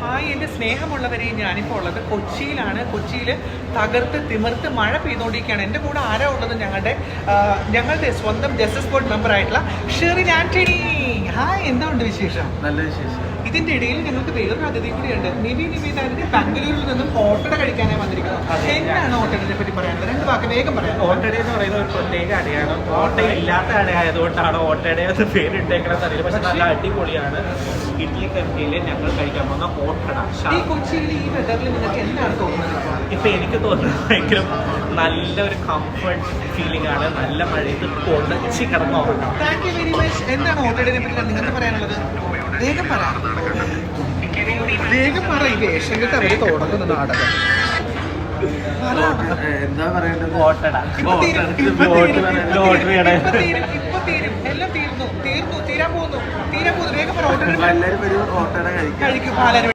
Hi എൻ്റെ സ്നേഹമുള്ളവരെ, ഞാനിപ്പോൾ ഉള്ളത് കൊച്ചിയിലാണ്. കൊച്ചിയിൽ തകർത്ത് തിമിർത്ത് മഴ പെയ്തുകൊണ്ടിരിക്കുകയാണ്. എൻ്റെ കൂടെ ആരാ ഉള്ളത്? ഞങ്ങളുടെ സ്വന്തം ജസ്റ്റിസ് ബോർഡ് മെമ്പർ ആയിട്ടുള്ള ഷെറിൻ ആന്റണി. ഹായ്, എന്തുണ്ട് വിശേഷം? നല്ല വിശേഷം. ഇതിന്റെ ഇടയിൽ ഞങ്ങൾക്ക് വേറൊരു അതിഥി കൂടിയുണ്ട്. നിവിൻ ബാംഗ്ലൂരിൽ നിന്നും ഓട്ടട കഴിക്കാനായി വന്നിരിക്കുന്നത്. എന്താണ് ഓട്ടടയെ പറ്റി പറയാനുള്ളത്? 2 വാക്ക് വേഗം പറയാം. ഓട്ടട എന്ന് പറയുന്ന ഒരു പ്രത്യേക അടയാണ്. ഓട്ട ഇല്ലാത്ത അടയായതുകൊണ്ടാണ് ഓട്ടട എന്ന് പേരിട്ടേക്കണമെന്ന് അറിയില്ല. പക്ഷെ നല്ല അടിപൊളിയാണ്. ഇഡ്ലി കറിയിൽ ഞങ്ങൾ കഴിക്കാൻ പോകുന്ന ഓട്ടട. ഈ കൊച്ചിയിൽ ഈ വെതറിൽ നിങ്ങൾക്ക് എന്താണ് തോന്നുന്നത്? ഇപ്പൊ എനിക്ക് തോന്നുന്നത് ഭയങ്കര നല്ലൊരു കംഫർട്ട് ഫീലിംഗ് ആണ്. നല്ല മഴയത്ത് പൊടച്ച് കിടന്നോ. Thank you very much. എന്താണ് ഓട്ടടയെ പറ്റി നിങ്ങൾക്ക് പറയാനുള്ളത്? വേഗം പറ. ഈ വേഷങ്ങൾക്ക് അവര് തുടങ്ങുന്ന നാടകം എന്താ പറയേണ്ടത്? ഓട്ടട. എല്ലാം തീരാൻ പോകുന്നു. വേഗം പറ. ഓട്ടട എല്ലാവരും ഒരു ഓട്ടട കഴിക്കും. പാലരും